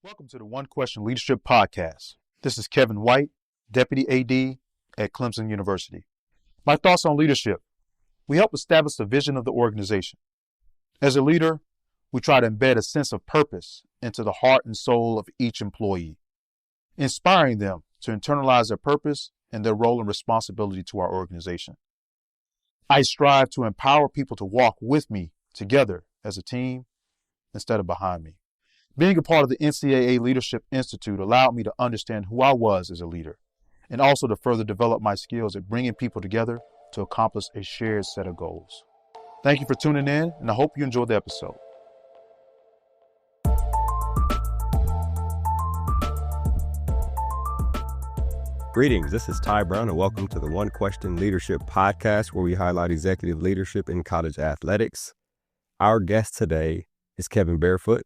Welcome to the One Question Leadership Podcast. This is Kevin White, Deputy AD at Clemson University. My thoughts on leadership. We help establish the vision of the organization. As a leader, we try to embed a sense of purpose into the heart and soul of each employee, inspiring them to internalize their purpose and their role and responsibility to our organization. I strive to empower people to walk with me together as a team instead of behind me. Being a part of the NCAA Leadership Institute allowed me to understand who I was as a leader and also to further develop my skills at bringing people together to accomplish a shared set of goals. Thank you for tuning in, and I hope you enjoyed the episode. Greetings, this is Ty Brown, and welcome to the One Question Leadership Podcast, where we highlight executive leadership in college athletics. Our guest today is Kevin Barefoot.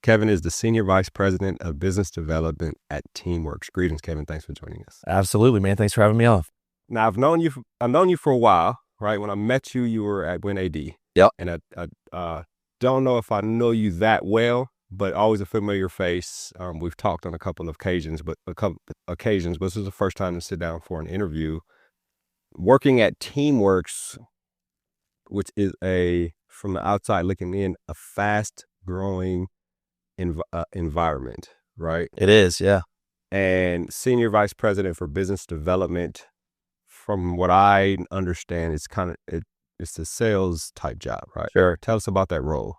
Kevin is the Senior Vice President of Business Development at Teamworks. Greetings, Kevin. Thanks for joining us. Absolutely, man. Thanks for having me on. Now, I've known you for a while, right? When I met you, you were at WinAD. Yep. And I don't know if I know you that well, but always a familiar face. We've talked on a couple of occasions, but this is the first time to sit down for an interview. Working at Teamworks, which is from the outside looking in, a fast-growing environment, right? It is, yeah. And Senior Vice President for Business Development, from what I understand, it's a sales type job, right? Sure. Tell us about that role.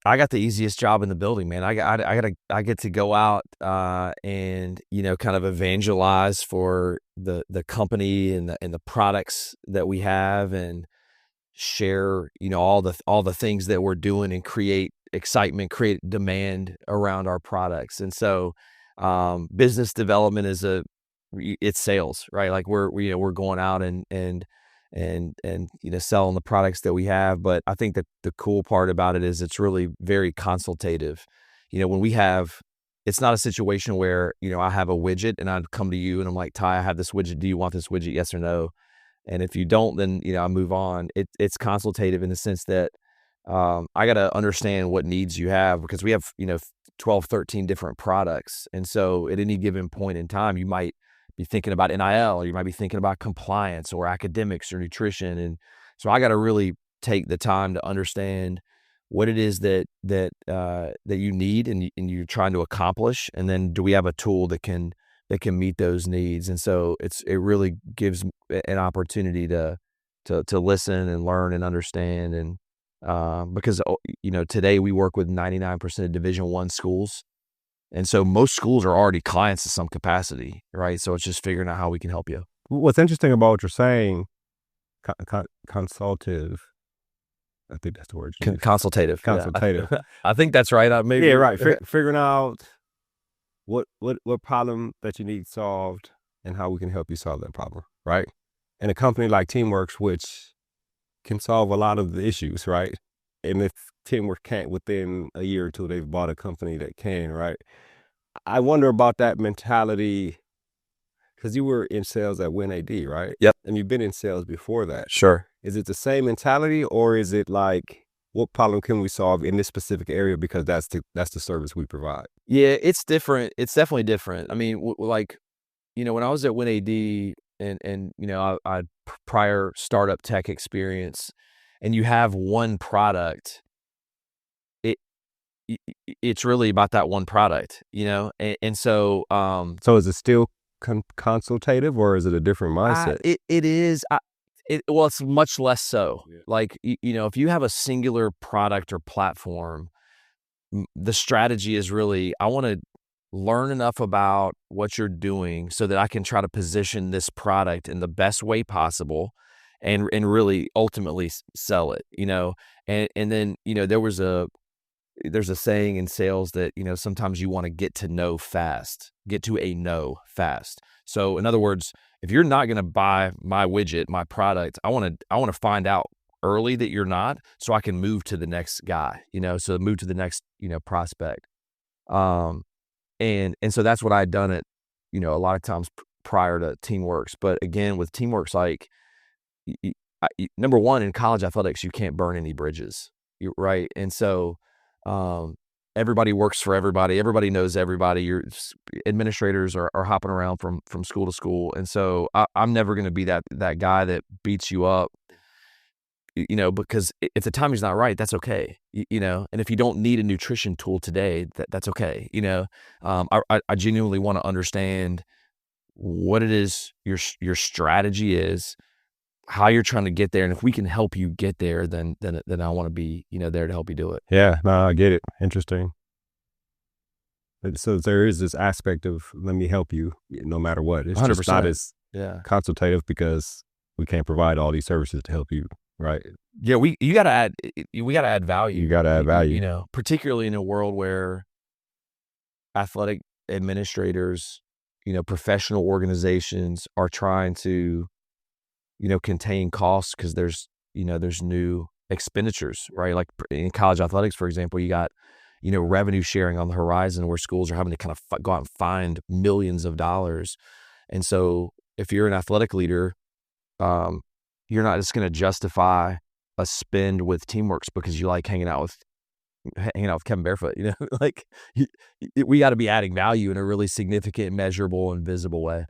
I got the easiest job in the building, man. I get to go out and kind of evangelize for the company and the products that we have, and share all the things that we're doing, and create excitement, create demand around our products. And so business development it's sales, right? Like we're going out and selling the products that we have. But I think that the cool part about it is it's really very consultative. It's not a situation where I have a widget and I'd come to you and I'm like, Ty, I have this widget, do you want this widget, yes or no? And if you don't, then I move on. It's consultative in the sense that I got to understand what needs you have, because we have 12, 13 different products. And so at any given point in time, you might be thinking about NIL, or you might be thinking about compliance or academics or nutrition. And so I got to really take the time to understand what it is that you need and you're trying to accomplish. And then do we have a tool that can meet those needs? And so it really gives an opportunity to listen and learn and understand. And because today we work with 99% of Division I schools, and so most schools are already clients in some capacity, right? So it's just figuring out how we can help you. What's interesting about what you're saying, consultative, I think that's the word. Consultative. Consultative. Yeah. I think that's right. Maybe. Yeah, right. Figuring out what problem that you need solved and how we can help you solve that problem, right? And a company like Teamworks, which can solve a lot of the issues, right? And if Teamworks can't, within a year or two, they've bought a company that can, right? I wonder about that mentality, because you were in sales at WinAD, right? Yep. And you've been in sales before that. Sure. Is it the same mentality, or is it like, what problem can we solve in this specific area, because that's the service we provide? Yeah, it's different. It's definitely different. I mean, when I was at WinAD and I had prior startup tech experience, and you have one product, it's really about that one product, and so. So is it still consultative, or is it a different mindset? It is. It's much less so. Yeah. Like, if you have a singular product or platform, the strategy is really, I want to learn enough about what you're doing so that I can try to position this product in the best way possible and really ultimately sell it, and then, there's a saying in sales that, sometimes you want to get to a know fast. So in other words, if you're not going to buy my widget, my product, I want to find out early that you're not, so I can move to the next guy, so move to the next, prospect. And so that's what I had done at, a lot of times prior to Teamworks. But again, with Teamworks, like, number one, in college athletics, you can't burn any bridges, right? And so everybody works for everybody. Everybody knows everybody. Your administrators are hopping around from school to school. And so I'm never going to be that guy that beats you up, because if the timing's not right, that's okay. And if you don't need a nutrition tool today, that's okay. I genuinely want to understand what it is your strategy is, how you're trying to get there. And if we can help you get there, then I want to be, there to help you do it. Yeah, no, I get it. Interesting. So there is this aspect of let me help you no matter what. It's 100%. just not as consultative because we can't provide all these services to help you, right? Yeah, we got to add value. You got to add value. Particularly in a world where athletic administrators, professional organizations are trying to contain costs because there's new expenditures, right? Like in college athletics, for example, you got, revenue sharing on the horizon where schools are having to kind of go out and find millions of dollars. And so if you're an athletic leader, you're not just going to justify a spend with Teamworks because you like hanging out with Kevin Barefoot, like we got to be adding value in a really significant, measurable, and visible way.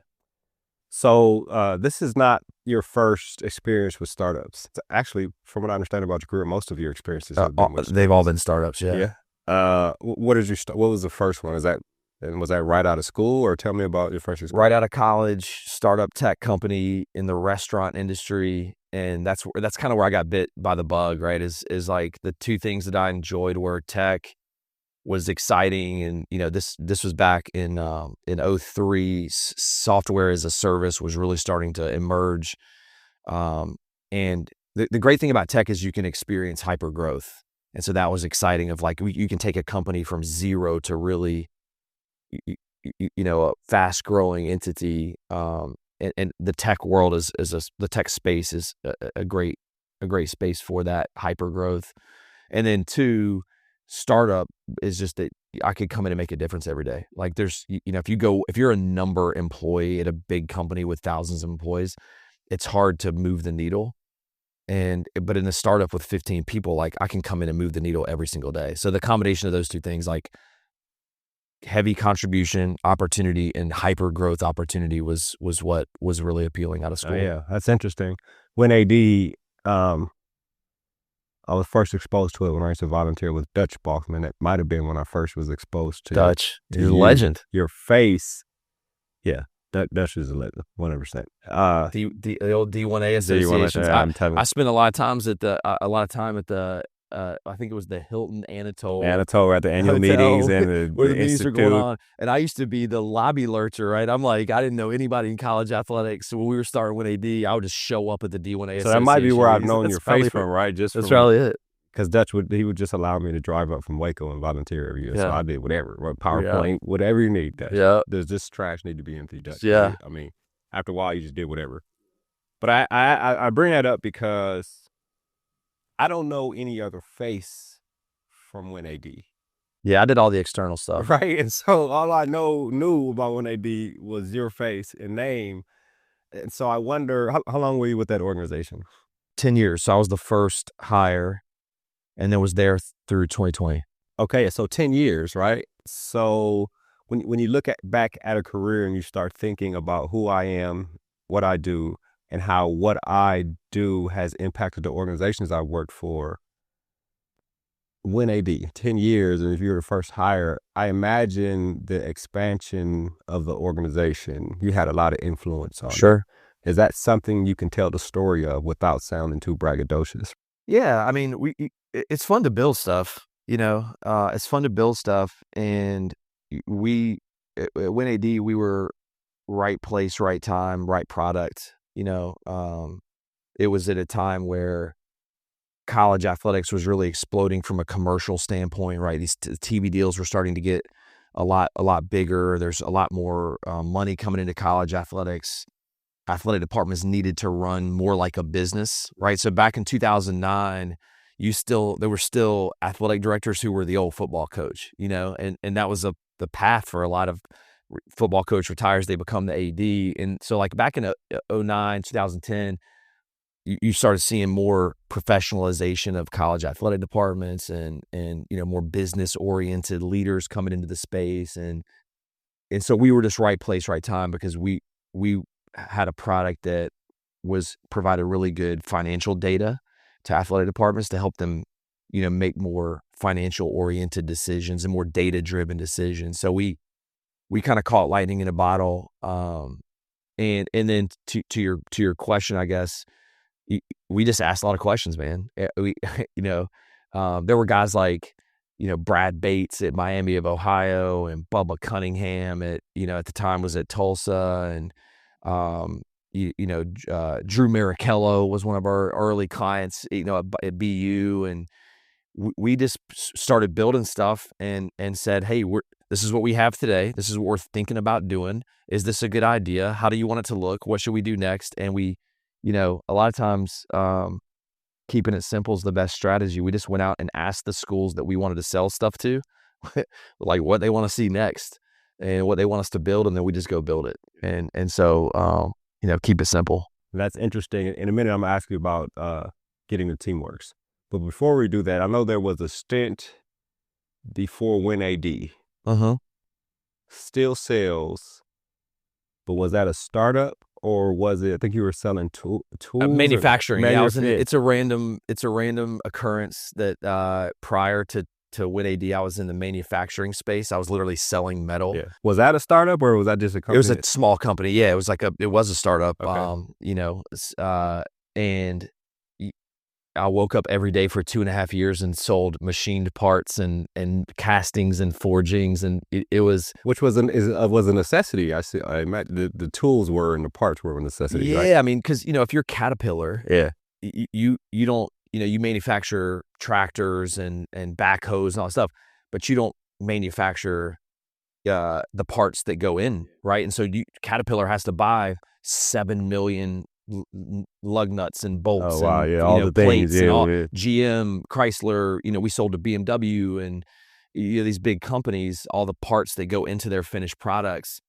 So this is not your first experience with startups. Actually, from what I understand about your career, most of your experiences have been with they've all been startups. Yeah. What was the first one? Was that right out of school, or tell me about your first experience? Right out of college, startup tech company in the restaurant industry, and that's kind of where I got bit by the bug. Right, is like the two things that I enjoyed were tech was exciting, and this was back in 2003. Software as a service was really starting to emerge, and the great thing about tech is you can experience hyper growth, and so that was exciting. Of like you can take a company from zero to really, a fast growing entity, and the tech world the tech space is a great space for that hyper growth, and then two. Startup is just that I could come in and make a difference every day. Like there's, if you're a number employee at a big company with thousands of employees, it's hard to move the needle. But in a startup with 15 people, like I can come in and move the needle every single day. So the combination of those two things, like heavy contribution opportunity and hyper growth opportunity was what was really appealing out of school. Yeah, that's interesting. When AD, I was first exposed to it when I used to volunteer with Dutch Balkman. It might have been when I first was exposed to Dutch. He's a legend. Your face. Yeah, Dutch is a legend, 100%. The old D1A associations. I spent a lot of time at the I think it was the Hilton Anatole at the annual meetings and where the meetings were going on. And I used to be the lobby lurcher, right? I'm like, I didn't know anybody in college athletics. So when we were starting with AD, I would just show up at the D1A. So that might be where I've known your face from, right? That's probably it. Because Dutch would just allow me to drive up from Waco and volunteer every year. Yeah. So I did whatever, PowerPoint, whatever you need, Dutch. Yeah. Does this trash need to be empty, Dutch? Yeah. I mean, after a while, you just did whatever. But I bring that up because I don't know any other face from Win AD. Yeah, I did all the external stuff. Right. And so all I knew about Win AD was your face and name. And so I wonder, how long were you with that organization? 10 years. So I was the first hire and then was there through 2020. Okay. So 10 years, right? So when you look back at a career and you start thinking about who I am, what I do, and how what I do has impacted the organizations I've worked for, Win AD, 10 years, and if you're the first hire, I imagine the expansion of the organization, you had a lot of influence on it. Sure. Is that something you can tell the story of without sounding too braggadocious? Yeah, I mean, it's fun to build stuff, it's fun to build stuff, and at Win AD, we were right place, right time, right product. It was at a time where college athletics was really exploding from a commercial standpoint, right? These TV deals were starting to get a lot bigger. There's a lot more money coming into college athletics. Athletic departments needed to run more like a business, right? So back in 2009, there were still athletic directors who were the old football coach, and that was the path for a lot of football coach retires, they become the AD. And so like back in 2009, 2010, you started seeing more professionalization of college athletic departments and more business oriented leaders coming into the space. And so we were just right place, right time, because we had a product that provided really good financial data to athletic departments to help them, make more financial oriented decisions and more data driven decisions. So we kind of caught lightning in a bottle. And then to your question, I guess, we just asked a lot of questions, man. We, there were guys like, Brad Bates at Miami of Ohio and Bubba Cunningham at the time was at Tulsa, and, Drew Marichello was one of our early clients, at BU. And we just started building stuff and said, hey, this is what we have today. This is what we're thinking about doing. Is this a good idea? How do you want it to look? What should we do next? And we, a lot of times, keeping it simple is the best strategy. We just went out and asked the schools that we wanted to sell stuff to, like what they want to see next and what they want us to build. And then we just go build it. And so, keep it simple. That's interesting. In a minute, I'm gonna ask you about getting the Teamworks. But before we do that, I know there was a stint before WinAD. Still sales, but was that a startup or was it? I think you were selling tools. Manufacturing. Yeah, it's a random occurrence that prior to WinAD, I was in the manufacturing space. I was literally selling metal. Yeah. Was that a startup or was that just a company? It was a small company. Yeah, it was a startup. Okay. And I woke up every day for 2.5 years and sold machined parts and castings and forgings, and it was, which was a necessity. I see. I imagine the tools were and the parts were a necessity. Yeah, right? I mean, because if you're Caterpillar, you don't you manufacture tractors and backhoes and all that stuff, but you don't manufacture the parts that go in, right? And so Caterpillar has to buy 7 million lug nuts and bolts. Oh, wow. And, yeah, all the plates things. and all, Yeah. GM, Chrysler, we sold to BMW and these big companies, all the parts that go into their finished products.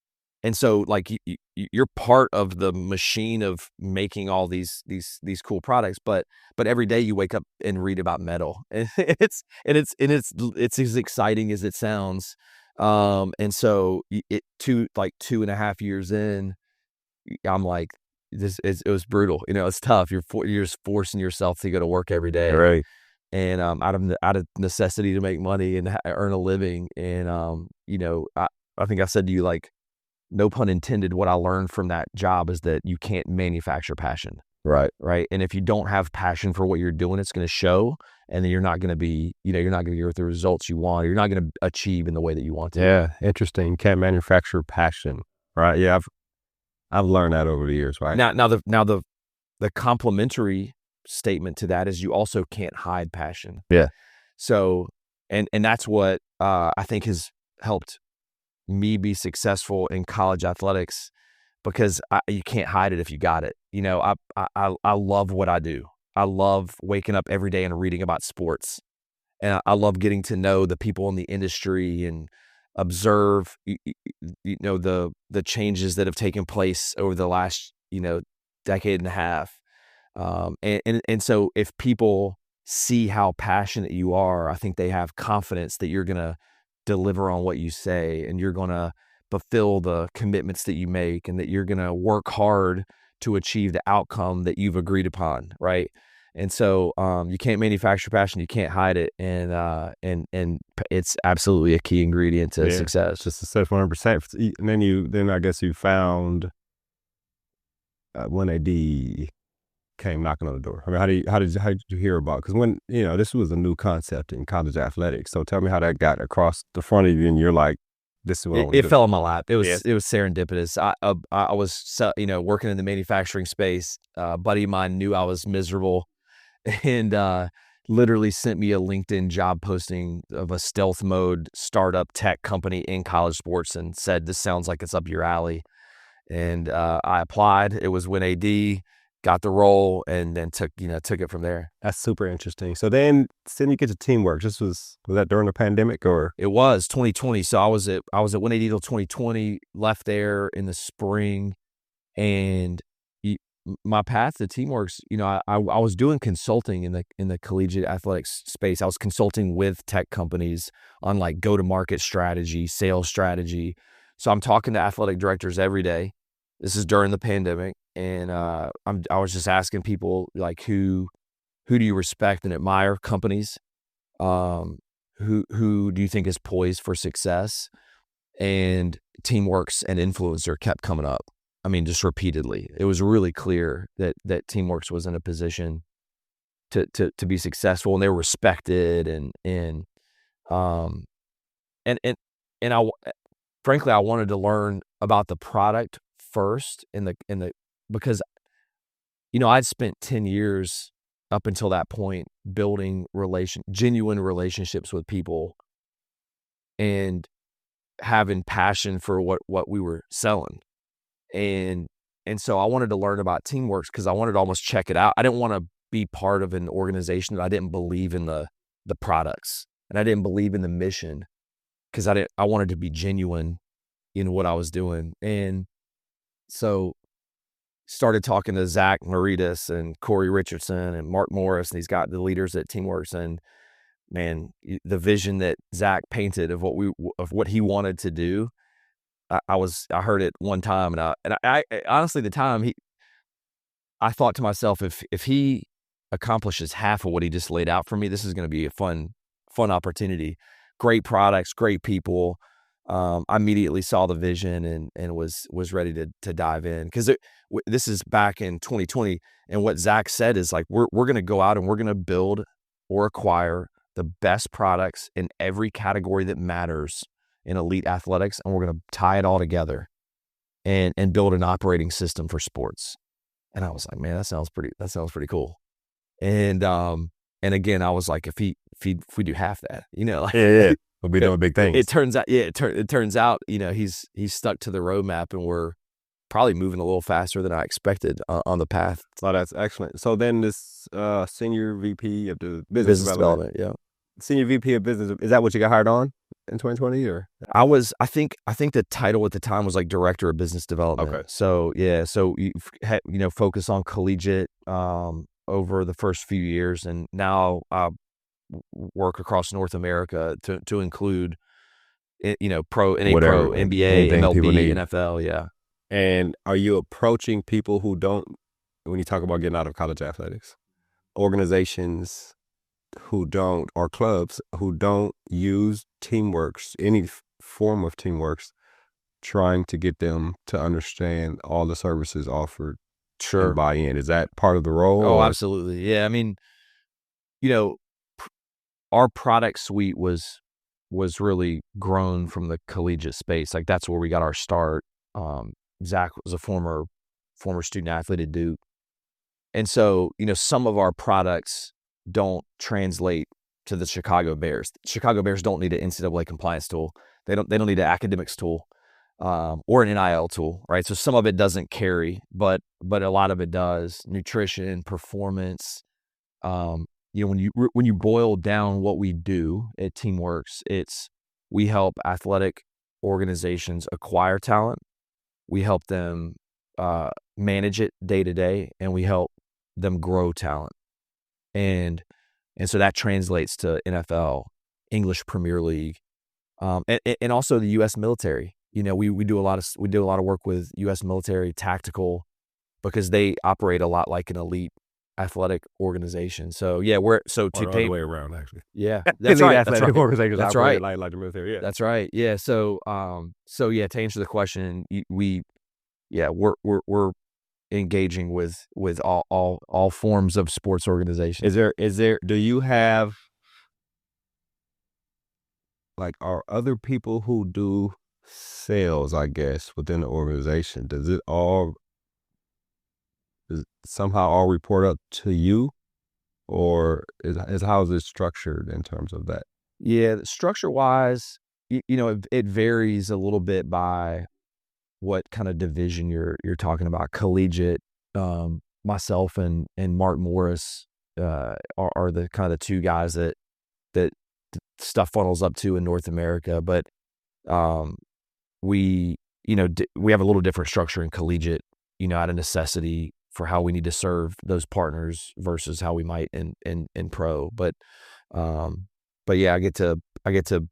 And so like you're part of the machine of making all these cool products, but every day you wake up and read about metal, and it's as exciting as it sounds. And so 2.5 years in, I'm like, it was brutal. It's tough. You're just forcing yourself to go to work every day, Right? And out of necessity to make money and earn a living. And I think I said to you, like, no pun intended, what I learned from that job is that you can't manufacture passion. Right. And if you don't have passion for what you're doing, it's going to show, and then you're not going to be, you're not going to get the results you want. You're not going to achieve in the way that you want to. Yeah, interesting. You can't manufacture passion, right? Yeah, I've learned that over the years, right? Now the complementary statement to that is you also can't hide passion. Yeah. So, and that's what I think has helped me be successful in college athletics, because you can't hide it if you got it. I love what I do. I love waking up every day and reading about sports, and I love getting to know the people in the industry and observe, the changes that have taken place over the last, decade and a half. And so if people see how passionate you are, I think they have confidence that you're going to deliver on what you say, and you're going to fulfill the commitments that you make, and that you're going to work hard to achieve the outcome that you've agreed upon. Right. And so, you can't manufacture passion, you can't hide it. And it's absolutely a key ingredient to success. Just success 100%. And then I guess you found when AD came knocking on the door. I mean, how did you hear about? Because when, this was a new concept in college athletics. So tell me how that got across the front of you, and you're like, this is what I want to do. It fell in my lap. It was serendipitous. I was working in the manufacturing space. A buddy of mine knew I was miserable, and literally sent me a LinkedIn job posting of a stealth mode startup tech company in college sports, and said, "This sounds like it's up your alley." And I applied. It was when AD got the role, and then took it from there. That's super interesting. So then you get to Teamworks. This was that during the pandemic, or? It was 2020. So I was at WinAD till 2020, left there in the spring, and my path to Teamworks, I was doing consulting in the collegiate athletics space. I was consulting with tech companies on like go-to-market strategy, sales strategy. So I'm talking to athletic directors every day. This is during the pandemic, and I was just asking people like, who do you respect and admire companies? Who do you think is poised for success? And Teamworks and Influencer kept coming up. I mean, just repeatedly. It was really clear that Teamworks was in a position to be successful, and they were respected, and I frankly, I wanted to learn about the product first because I'd spent 10 years up until that point building genuine relationships with people and having passion for what we were selling. And so I wanted to learn about Teamworks because I wanted to almost check it out. I didn't want to be part of an organization that I didn't believe in the products, and I didn't believe in the mission, because I wanted to be genuine in what I was doing. And so started talking to Zach Maritas and Corey Richardson and Mark Morris, and the leaders at Teamworks. And man, the vision that Zach painted of what he wanted to do, I heard it one time, and I honestly, the time I thought to myself, if he accomplishes half of what he just laid out for me, this is going to be a fun opportunity. Great products, great people. I immediately saw the vision and was ready to dive in, because this is back in 2020, and what Zach said is like, we're going to go out and we're going to build or acquire the best products in every category that matters in elite athletics, and we're going to tie it all together and build an operating system for sports. And I was like, man, that sounds pretty cool. And again, I was like, if we do half that, yeah, we'll be doing big things. It turns out, he's stuck to the roadmap, and we're probably moving a little faster than I expected on the path. Oh, that's excellent. So then this senior VP of the business development, yeah. Senior VP of business, is that what you got hired on in 2020, or? I think the title at the time was like director of business development. Okay. So yeah, so you focus on collegiate over the first few years, and now work across North America to include pro, NA Whatever, Pro, NBA, MLB, NFL, yeah. And are you approaching people who don't, when you talk about getting out of college athletics, organizations who don't, or clubs who don't use Teamworks, any form of Teamworks, trying to get them to understand all the services offered? Sure. And buy in? Is that part of the role? Oh, absolutely. Yeah. I mean, our product suite was really grown from the collegiate space. Like, that's where we got our start. Zach was a former student athlete at Duke. And so, some of our products don't translate to the Chicago Bears. Chicago Bears don't need an NCAA compliance tool. They don't need an academics tool, or an NIL tool, right? So some of it doesn't carry, but a lot of it does. Nutrition, performance. When you boil down what we do at Teamworks, we help athletic organizations acquire talent. We help them manage it day to day, and we help them grow talent. And so that translates to NFL, English Premier League, and also the U.S. military. We do a lot of work with U.S. military tactical, because they operate a lot like an elite athletic organization. So yeah, the other way around, actually. Yeah, that's right. Athletic organizations that's operate right. like the military. Yeah, that's right. Yeah. So yeah, to answer the question, we're engaging with all forms of sports organizations. Do you have, like, are other people who do sales, I guess, within the organization, does somehow all report up to you, or how is it structured in terms of that? Yeah, structure wise, it varies a little bit by what kind of division you're talking about. Collegiate, myself and Mark Morris are the kind of the two guys that stuff funnels up to in North America. But we have a little different structure in collegiate, out of necessity for how we need to serve those partners versus how we might in pro. But yeah, I get to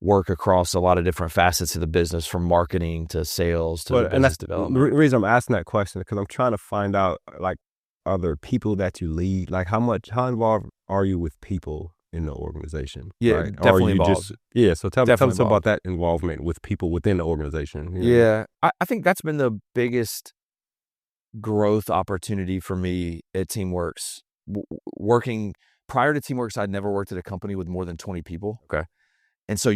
work across a lot of different facets of the business, from marketing to sales to business development. The reason I'm asking that question is because I'm trying to find out, like, are there people that you lead? Like, how involved are you with people in the organization? Yeah, right? definitely involved. So tell us about that involvement with people within the organization. Yeah, I think that's been the biggest growth opportunity for me at Teamworks. Working prior to Teamworks, I'd never worked at a company with more than 20 people. Okay. And so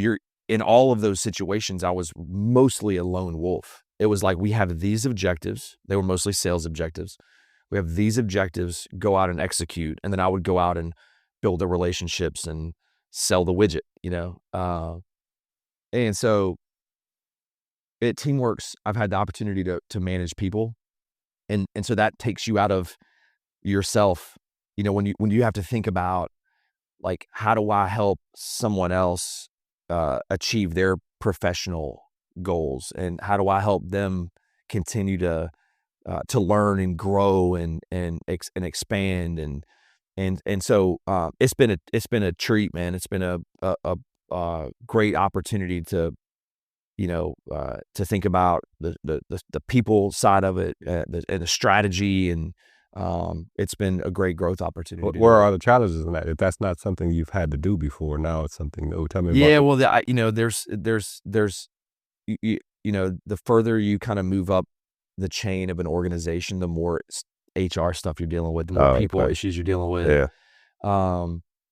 in all of those situations, I was mostly a lone wolf. It was like, we have these objectives. They were mostly sales objectives. We have these objectives, go out and execute. And then I would go out and build the relationships and sell the widget, and so at Teamworks, I've had the opportunity to manage people. And so that takes you out of yourself, when you have to think about, like, how do I help someone else achieve their professional goals, and how do I help them continue to learn and grow and expand, and so it's been a treat, man. It's been a great opportunity to think about the people side of it, and the strategy, and it's been a great growth opportunity. Where are the challenges in that? If that's not something you've had to do before, now it's something new. Tell me about. Yeah, well, there's the further you kind of move up the chain of an organization, the more HR stuff you're dealing with, the more people issues you're dealing with. Yeah.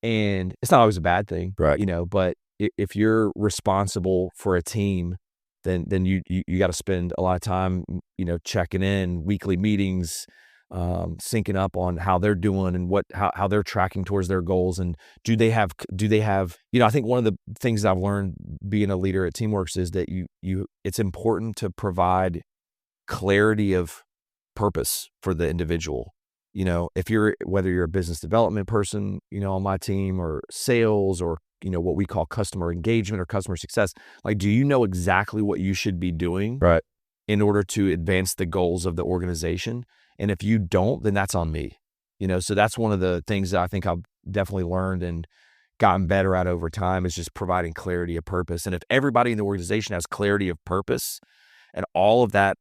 And it's not always a bad thing, right? But if you're responsible for a team, then you got to spend a lot of time, checking in, weekly meetings, syncing up on how they're doing and how they're tracking towards their goals, and do they have I think one of the things that I've learned being a leader at Teamworks is that it's important to provide clarity of purpose for the individual. Whether you're a business development person, on my team, or sales, or what we call customer engagement or customer success, like, do you know exactly what you should be doing, right, in order to advance the goals of the organization? And if you don't, then that's on me. So that's one of the things that I think I've definitely learned and gotten better at over time, is just providing clarity of purpose. And if everybody in the organization has clarity of purpose, and all of that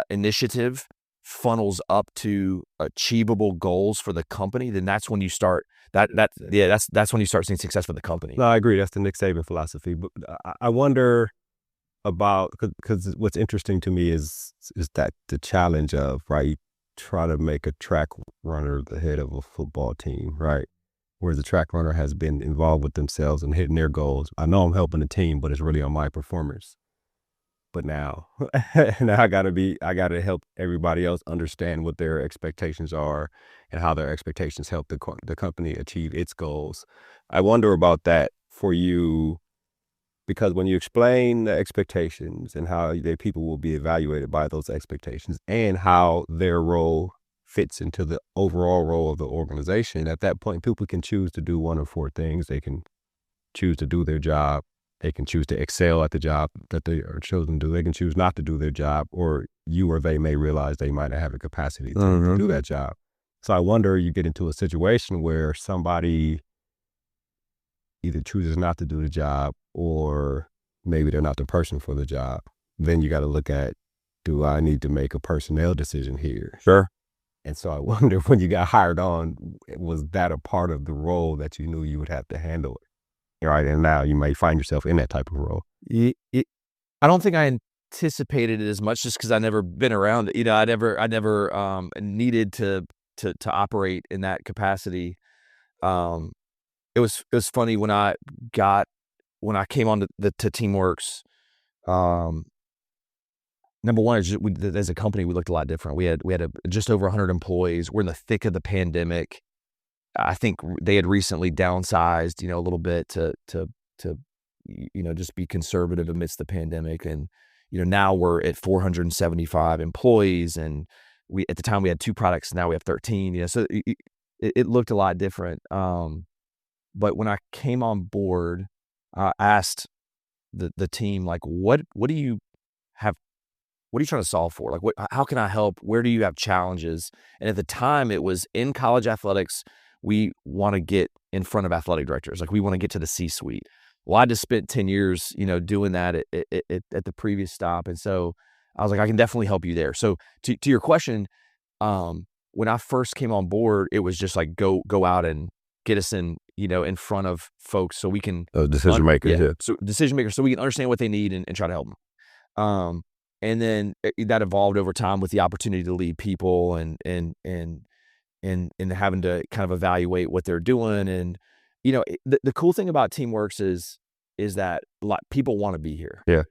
initiative funnels up to achievable goals for the company, then that's when you start that's when you start seeing success for the company. No, I agree. That's the Nick Saban philosophy. But I wonder about, because what's interesting to me is that the challenge of, right, you try to make a track runner the head of a football team, right? Whereas the track runner has been involved with themselves and hitting their goals. I know I'm helping the team, but it's really on my performance. But now I gotta help everybody else understand what their expectations are and how their expectations help the company achieve its goals. I wonder about that for you, because when you explain the expectations and how people will be evaluated by those expectations and how their role fits into the overall role of the organization, at that point, people can choose to do one of four things. They can choose to do their job. They can choose to excel at the job that they are chosen to do. They can choose not to do their job, or you or they may realize they might not have the capacity to do that job. So I wonder, you get into a situation where somebody either chooses not to do the job, or maybe they're not the person for the job. Then you got to look at, do I need to make a personnel decision here? Sure. And so I wonder, when you got hired on, was that a part of the role that you knew you would have to handle it? Right, and now you may find yourself in that type of role. I don't think I anticipated it as much, just because I never been around it. I never needed to operate in that capacity. It was funny when I came on to Teamworks. Number one is as a company, we looked a lot different. We had just over 100 employees. We're in the thick of the pandemic. I think they had recently downsized, a little bit to just be conservative amidst the pandemic. And, now we're at 475 employees, and at the time we had 2 products. Now we have 13, so it looked a lot different. But when I came on board, I asked the team, like, what do you have what are you trying to solve for? Like, how can I help? Where do you have challenges? And at the time, it was in college athletics, we want to get in front of athletic directors. Like, we want to get to the C-suite. Well, I just spent 10 years, doing that at the previous stop. And so I was like, I can definitely help you there. So to your question, when I first came on board, it was just like, go out and get us in front of folks so we can decision makers. Yeah. So decision makers, so we can understand what they need and try to help them. And then that evolved over time with the opportunity to lead people and having to kind of evaluate what they're doing. And the cool thing about Teamworks is that people want to be here. Yeah.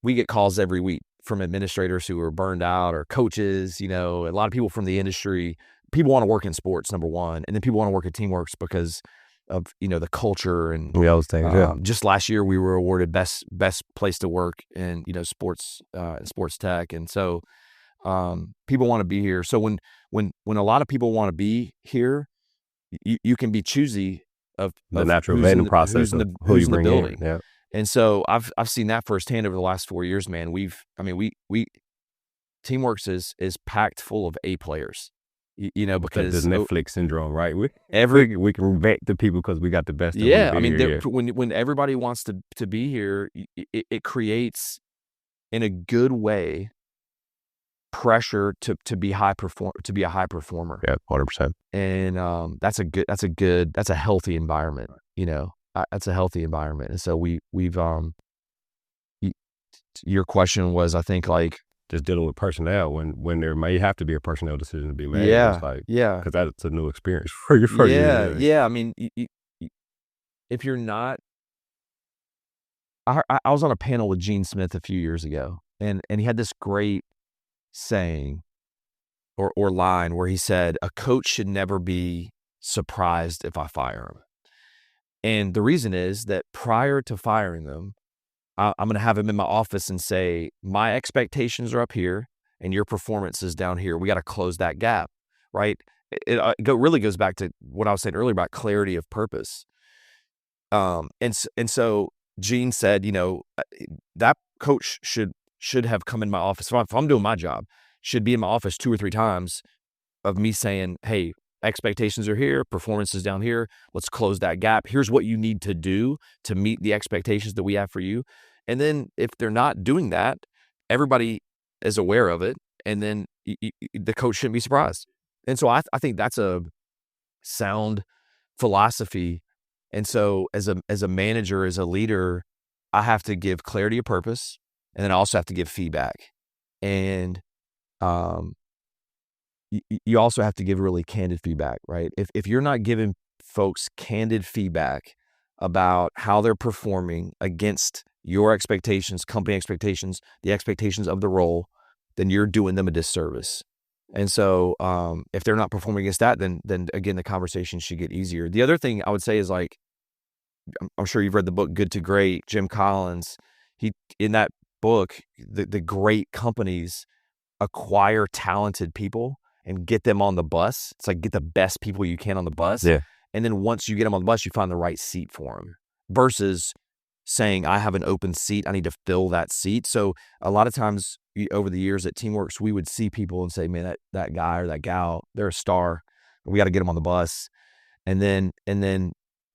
We get calls every week from administrators who are burned out, or coaches. A lot of people from the industry. People want to work in sports, number one, and then people want to work at Teamworks because of the culture and those things. Just last year we were awarded best place to work in sports tech, and so people want to be here. So when a lot of people want to be here, you can be choosy of the natural vetting process of who you bring in. Yeah. And so I've seen that firsthand over the last 4 years, man. We Teamworks is packed full of A players. Because the Netflix syndrome, right? We can vet the people because we got the best. Yeah, when everybody wants to be here, it creates, in a good way, pressure to be a high performer. Yeah, 100%. And that's a healthy environment. That's a healthy environment. And so we've your question was, I think, like, just dealing with personnel when there may have to be a personnel decision to be made. Yeah, it's like, yeah. Because that's a new experience for your first year. Yeah. I mean, if you're not, I was on a panel with Gene Smith a few years ago, and he had this great saying or line where he said, a coach should never be surprised if I fire him. And the reason is that prior to firing them, I'm going to have him in my office and say, my expectations are up here and your performance is down here. We got to close that gap, right? It really goes back to what I was saying earlier about clarity of purpose. And so Gene said, that coach should have come in my office. If I'm doing my job, should be in my office 2 or 3 times of me saying, hey, expectations are here, performance is down here. Let's close that gap. Here's what you need to do to meet the expectations that we have for you. And then if they're not doing that, everybody is aware of it. And then the coach shouldn't be surprised. And so I think that's a sound philosophy. And so as a manager, as a leader, I have to give clarity of purpose, and then I also have to give feedback. And you also have to give really candid feedback, right? If you're not giving folks candid feedback about how they're performing against your expectations, company expectations, the expectations of the role, then you're doing them a disservice. And so if they're not performing against that, then again, the conversation should get easier. The other thing I would say is, like, I'm sure you've read the book Good to Great, Jim Collins. In that book, the great companies acquire talented people and get them on the bus. It's like, get the best people you can on the bus. Yeah. And then once you get them on the bus, you find the right seat for them, versus saying, I have an open seat, I need to fill that seat. So a lot of times over the years at Teamworks, we would see people and say, man, that guy or that gal, they're a star. We got to get them on the bus. And then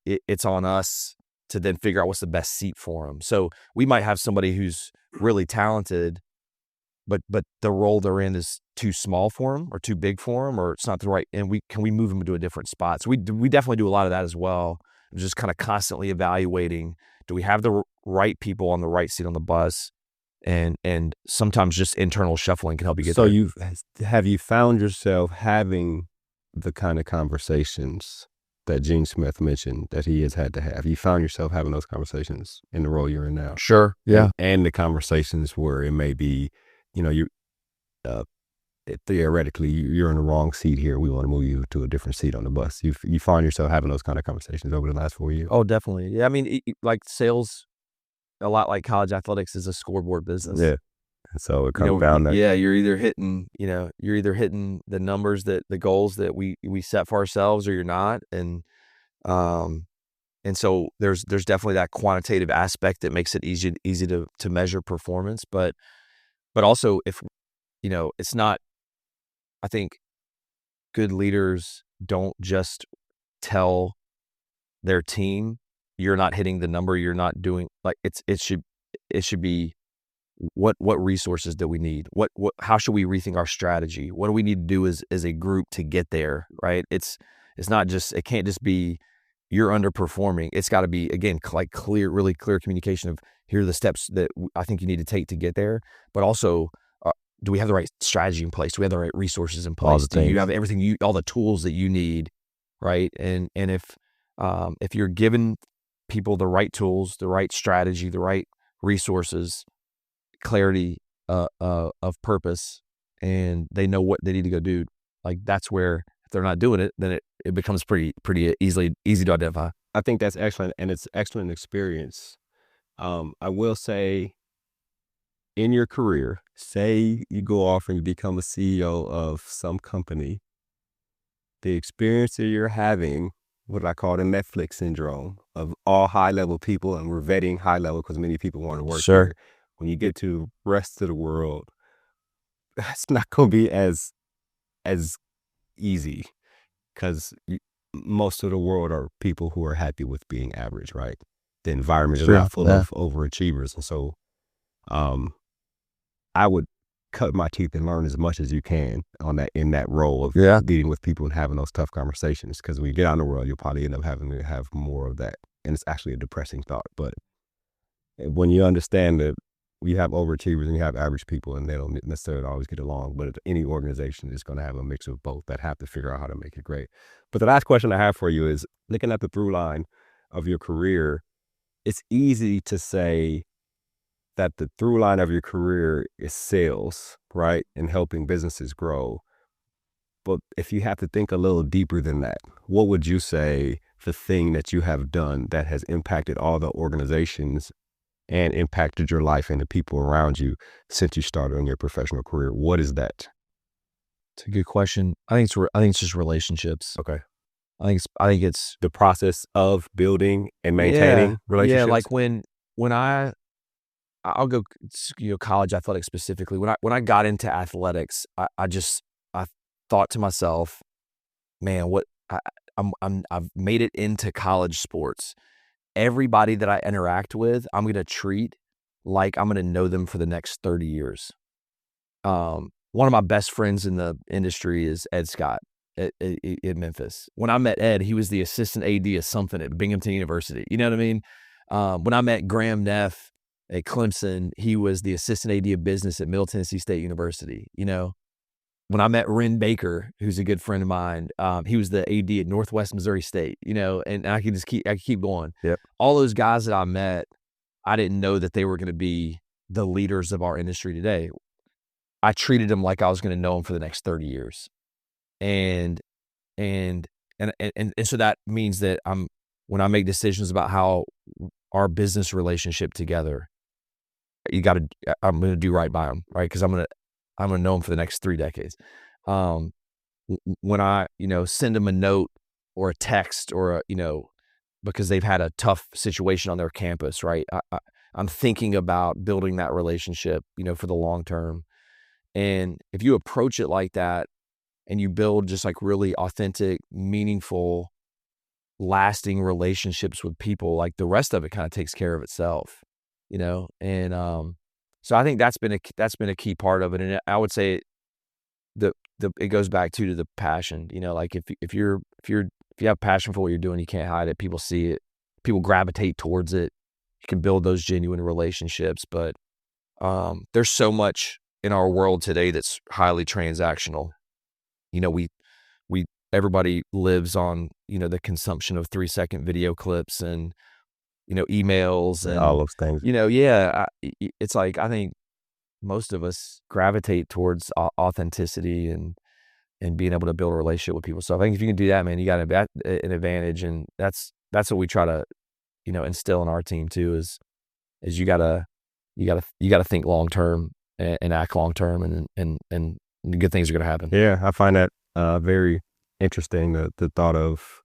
it's on us to then figure out what's the best seat for them. So we might have somebody who's really talented, but the role they're in is too small for them or too big for them, or it's not the right, and can we move them to a different spot? So we definitely do a lot of that as well. Just kind of constantly evaluating, do we have the right people on the right seat on the bus? And sometimes just internal shuffling can help you get there. So have you found yourself having the kind of conversations that Gene Smith mentioned that he has had to have? You found yourself having those conversations in the role you're in now? Sure. Yeah. And the conversations where it may be, theoretically you're in the wrong seat here. We want to move you to a different seat on the bus. You find yourself having those kind of conversations over the last 4 years? Oh, definitely. Yeah. I mean, like sales, a lot like college athletics, is a scoreboard business. Yeah. And so it comes down to, you're either hitting the numbers, the goals that we set for ourselves, or you're not. And so there's definitely that quantitative aspect that makes it easy to measure performance. But But also if, it's not, I think good leaders don't just tell their team, you're not hitting the number, you're not doing, like, it should be, what resources do we need? How should we rethink our strategy? What do we need to do as a group to get there, right? It's not just, it can't just be you're underperforming. It's got to be, again, like really clear communication of, here are the steps that I think you need to take to get there. But also, do we have the right strategy in place? Do we have the right resources in place? Do you have everything, all the tools that you need, right? And if you're giving people the right tools, the right strategy, the right resources, clarity of purpose, and they know what they need to go do, like, that's where, if they're not doing it, then it becomes pretty easy to identify. I think that's excellent, and it's excellent experience. I will say, in your career, say you go off and you become a CEO of some company, the experience that you're having, what I call the Netflix syndrome of all high-level people, and we're vetting high-level because many people want to work Sure. here. When you get to the rest of the world, it's not going to be as easy, because most of the world are people who are happy with being average, right? The environment is not full of overachievers. And so I would cut my teeth and learn as much as you can in that role of dealing with people and having those tough conversations, because when you get out in the world, you'll probably end up having to have more of that. And it's actually a depressing thought. But when you understand that you have overachievers and you have average people, and they don't necessarily always get along, but any organization is going to have a mix of both that have to figure out how to make it great. But the last question I have for you is, looking at the through line of your career, it's easy to say that the through line of your career is sales, right? And helping businesses grow. But if you have to think a little deeper than that, what would you say the thing that you have done that has impacted all the organizations and impacted your life and the people around you since you started on your professional career? What is that? It's a good question. I think it's just relationships. Okay. I think it's the process of building and maintaining relationships. Yeah, like when I'll go, college athletics specifically. When I got into athletics, I thought to myself, man, I've made it into college sports. Everybody that I interact with, I'm going to treat like I'm going to know them for the next 30 years. One of my best friends in the industry is Ed Scott at Memphis. When I met Ed, he was the assistant AD of something at Binghamton University. You know what I mean? When I met Graham Neff at Clemson, he was the assistant AD of business at Middle Tennessee State University. When I met Ren Baker, who's a good friend of mine, he was the AD at Northwest Missouri State, and I could keep going. Yep. All those guys that I met, I didn't know that they were going to be the leaders of our industry today. I treated them like I was going to know them for the next 30 years. And so that means that when I make decisions about how our business relationship together, I'm going to do right by them, right? Because I'm going to know them for the next 3 decades. When I, send them a note or a text or because they've had a tough situation on their campus, right? I'm thinking about building that relationship, for the long term. And if you approach it like that and you build just like really authentic, meaningful, lasting relationships with people, like the rest of it kind of takes care of itself, and so I think that's been a key part of it. And I would say it goes back to the passion, like if you have passion for what you're doing, you can't hide it. People see it, people gravitate towards it. You can build those genuine relationships, but there's so much in our world today that's highly transactional. Everybody lives on, the consumption of 3-second video clips and, emails and all those things. It's like, I think most of us gravitate towards authenticity and being able to build a relationship with people. So I think if you can do that, man, you got an advantage. And that's what we try to, instill in our team too, is you gotta think long-term and act long-term, and good things are going to happen. Yeah. I find that very interesting. The thought of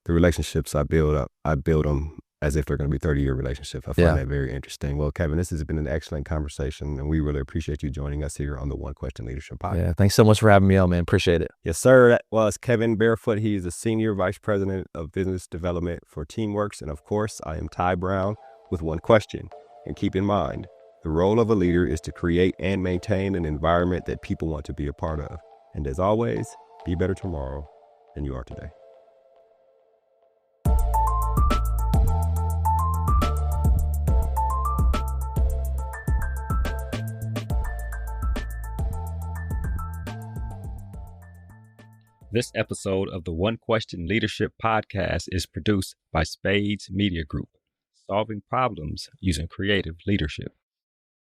the relationships I build them as if they're going to be 30-year relationship. I find that very interesting. Well, Kevin, this has been an excellent conversation, and we really appreciate you joining us here on the One Question Leadership Podcast. Yeah, thanks so much for having me on, man. Appreciate it. Yes, sir. That was Kevin Barefoot. He is the Senior Vice President of Business Development for Teamworks. And of course, I am Ty Brown with One Question. And keep in mind, the role of a leader is to create and maintain an environment that people want to be a part of. And as always, be better tomorrow than you are today. This episode of the One Question Leadership Podcast is produced by Spades Media Group, solving problems using creative leadership.